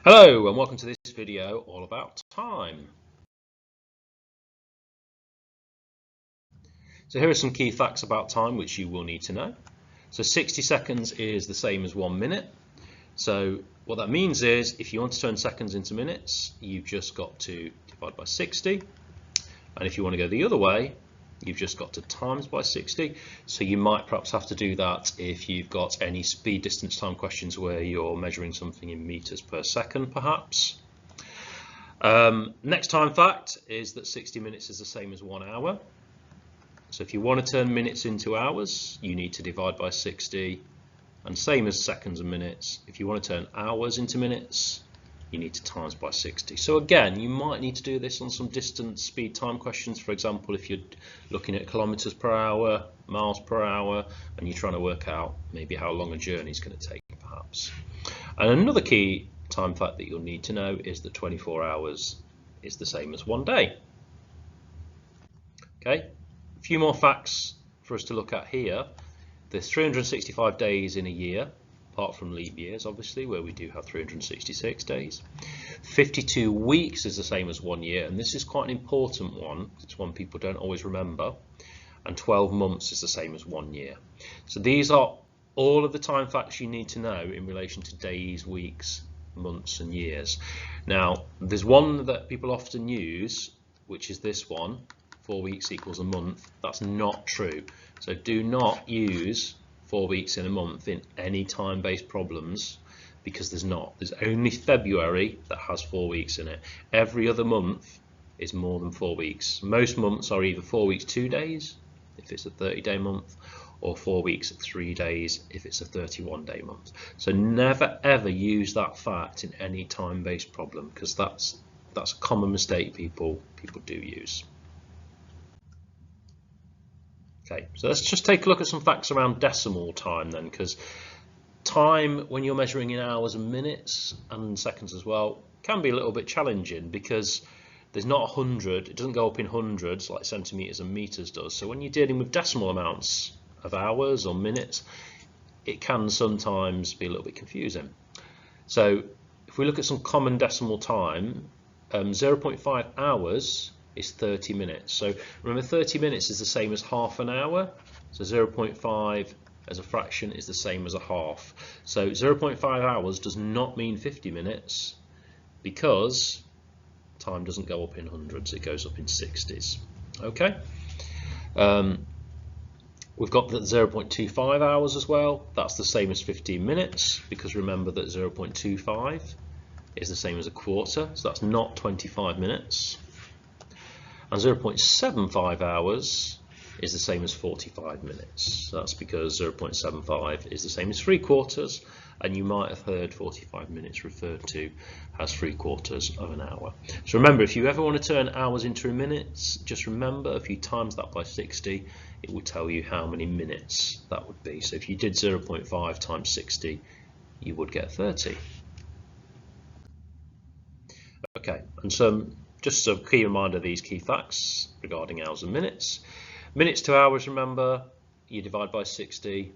Hello and welcome to this video all about time. So here are some key facts about time which you will need to know. So 60 seconds is the same as 1 minute. So what that means is if you want to turn seconds into minutes, you've just got to divide by 60. And if you want to go the other way, you've just got to times by 60. So you might perhaps have to do that if you've got any speed distance time questions where you're measuring something in meters per second perhaps. Next time fact is that 60 minutes is the same as 1 hour. So if you want to turn minutes into hours, you need to divide by 60. And same as seconds and minutes, if you want to turn hours into minutes, you need to times by 60. So again, you might need to do this on some distance speed time questions. For example, if you're looking at kilometers per hour, miles per hour, and you're trying to work out maybe how long a journey is going to take perhaps. And another key time fact that you'll need to know is that 24 hours is the same as 1 day. Okay, a few more facts for us to look at here. There's 365 days in a year, apart from leap years obviously, where we do have 366 days. 52 weeks is the same as 1 year, and this is quite an important one. It's one people don't always remember. And 12 months is the same as 1 year. So these are all of the time facts you need to know in relation to days, weeks, months and years. Now there's one that people often use, which is this one, 4 weeks equals a month. That's not true. So do not use 4 weeks in a month in any time-based problems, because there's not. There's only February that has 4 weeks in it. Every other month is more than 4 weeks. Most months are either 4 weeks 2 days if it's a 30-day month, or 4 weeks 3 days if it's a 31-day month. So never ever use that fact in any time-based problem, because that's a common mistake people do use. Okay, so let's just take a look at some facts around decimal time then, because time, when you're measuring in hours and minutes and seconds as well, can be a little bit challenging because there's not 100, it doesn't go up in hundreds like centimeters and meters does. So when you're dealing with decimal amounts of hours or minutes, it can sometimes be a little bit confusing. So if we look at some common decimal time, 0.5 hours is 30 minutes. So remember, 30 minutes is the same as half an hour. So 0.5 as a fraction is the same as a half. So 0.5 hours does not mean 50 minutes because time doesn't go up in hundreds, it goes up in 60s. Okay. We've got that 0.25 hours as well. That's the same as 15 minutes, because remember that 0.25 is the same as a quarter, so that's not 25 minutes. And 0.75 hours is the same as 45 minutes. That's because 0.75 is the same as 3/4, and you might have heard 45 minutes referred to as 3/4 of an hour. So remember, if you ever want to turn hours into minutes, just remember if you times that by 60, it will tell you how many minutes that would be. So if you did 0.5 times 60, you would get 30. Okay, and just a key reminder of these key facts regarding hours and minutes. Minutes to hours, remember, you divide by 60.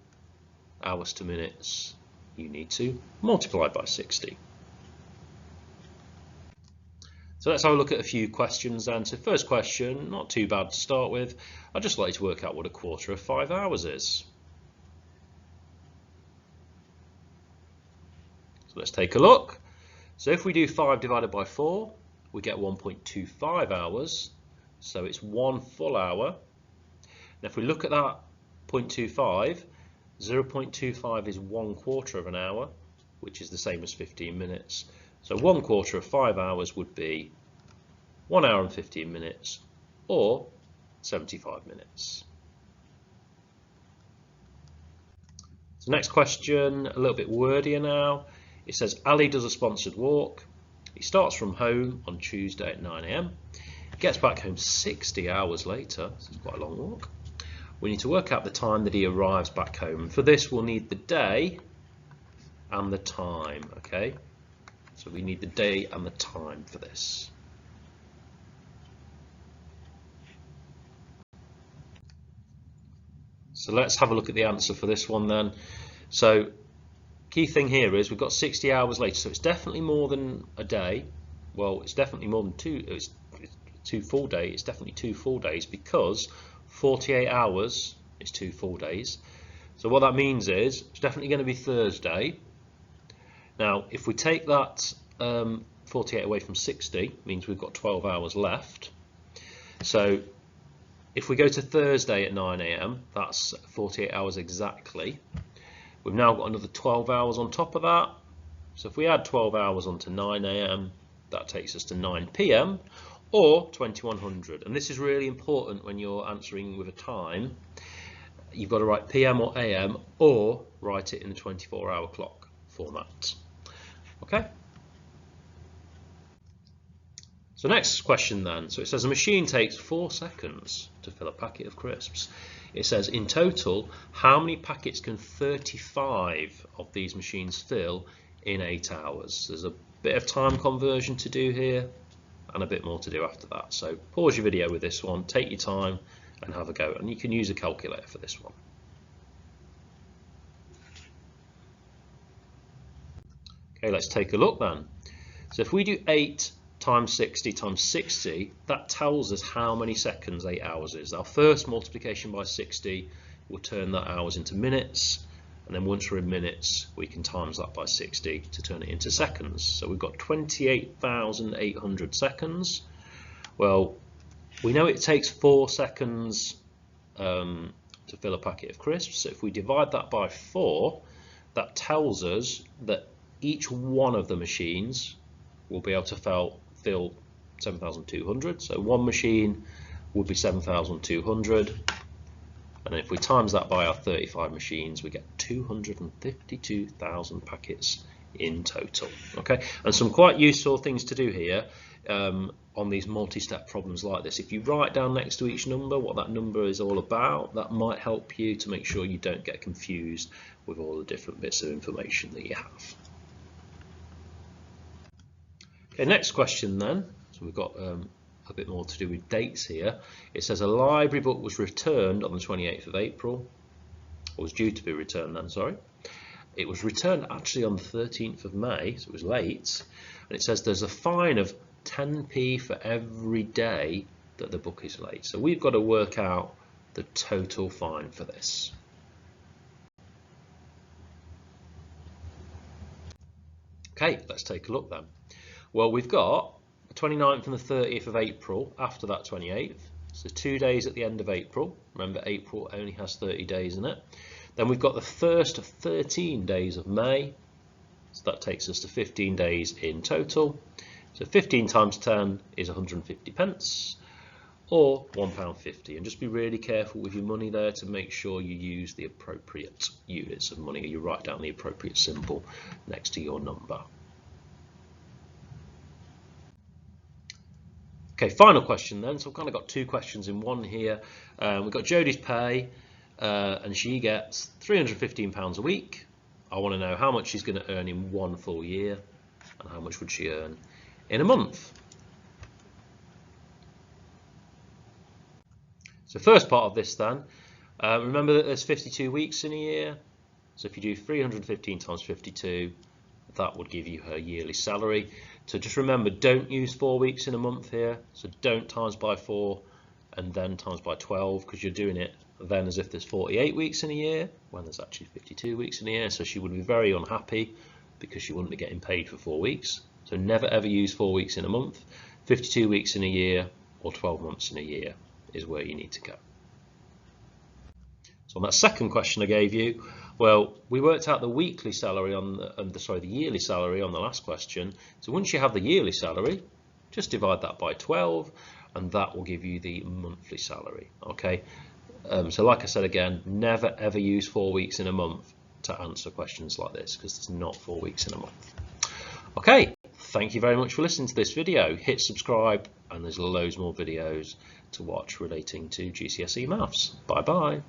Hours to minutes, you need to multiply by 60. So let's have a look at a few questions then. So first question, not too bad to start with. I'd just like to work out what a quarter of 5 hours is. So let's take a look. So if we do 5 divided by 4, we get 1.25 hours. So it's 1 full hour. Now if we look at that 0.25, 0.25 is 1/4 of an hour, which is the same as 15 minutes. So 1/4 of 5 hours would be 1 hour and 15 minutes, or 75 minutes. So next question, a little bit wordier now. It says Ali does a sponsored walk. He starts from home on Tuesday at 9 AM, gets back home 60 hours later, so it's quite a long walk. We need to work out the time that he arrives back home. For this, we'll need the day and the time, okay? So we need the day and the time for this. So let's have a look at the answer for this one then. So key thing here is we've got 60 hours later, so it's definitely more than a day. Well, it's definitely more than it's 2 full days. It's definitely 2 full days because 48 hours is 2 full days. So what that means is it's definitely going to be Thursday. Now, if we take that 48 away from 60, means we've got 12 hours left. So if we go to Thursday at 9 AM, that's 48 hours exactly. We've now got another 12 hours on top of that. So if we add 12 hours onto 9 AM, that takes us to 9 PM or 2100. And this is really important when you're answering with a time. You've got to write PM or AM or write it in the 24-hour clock format. Okay. So next question then. So it says a machine takes 4 seconds to fill a packet of crisps. It says in total, how many packets can 35 of these machines fill in 8 hours? There's a bit of time conversion to do here and a bit more to do after that. So pause your video with this one, take your time and have a go. And you can use a calculator for this one. Okay, let's take a look then. So if we do 8 times 60 times 60, that tells us how many seconds 8 hours is. Our first multiplication by 60 will turn that hours into minutes, and then once we're in minutes we can times that by 60 to turn it into seconds. So we've got 28,800 seconds. Well, we know it takes 4 seconds to fill a packet of crisps, so if we divide that by 4, that tells us that each one of the machines will be able to fill 7,200. So one machine would be 7,200, and then if we times that by our 35 machines, we get 252,000 packets in total. Okay, and some quite useful things to do here on these multi-step problems like this. If you write down next to each number what that number is all about, that might help you to make sure you don't get confused with all the different bits of information that you have. Okay, next question then. So we've got a bit more to do with dates here. It says a library book was returned on the 28th of April, or was due to be returned then, sorry. It was returned actually on the 13th of May, so it was late. And it says there's a fine of 10p for every day that the book is late. So we've got to work out the total fine for this. Okay, let's take a look then. Well, we've got the 29th and the 30th of April after that 28th. So 2 days at the end of April. Remember, April only has 30 days in it. Then we've got the first 13 days of May. So that takes us to 15 days in total. So 15 times 10 is 150 pence or £1.50. And just be really careful with your money there to make sure you use the appropriate units of money, or you write down the appropriate symbol next to your number. Okay, final question then. So I've kind of got 2 questions in one here. We've got Jodie's pay, and she gets £315 a week. I want to know how much she's going to earn in 1 full year, and how much would she earn in a month. So first part of this then, remember that there's 52 weeks in a year. So if you do 315 times 52, that would give you her yearly salary. So just remember, don't use 4 weeks in a month here. So don't times by 4 and then times by 12, because you're doing it then as if there's 48 weeks in a year when there's actually 52 weeks in a year. So she would be very unhappy because she wouldn't be getting paid for 4 weeks. So never ever use 4 weeks in a month. 52 weeks in a year or 12 months in a year is where you need to go. So on that second question I gave you, well, we worked out the weekly salary on the yearly salary on the last question. So once you have the yearly salary, just divide that by 12, and that will give you the monthly salary. Okay. So like I said again, never ever use 4 weeks in a month to answer questions like this, because it's not 4 weeks in a month. Okay. Thank you very much for listening to this video. Hit subscribe, and there's loads more videos to watch relating to GCSE Maths. Bye bye.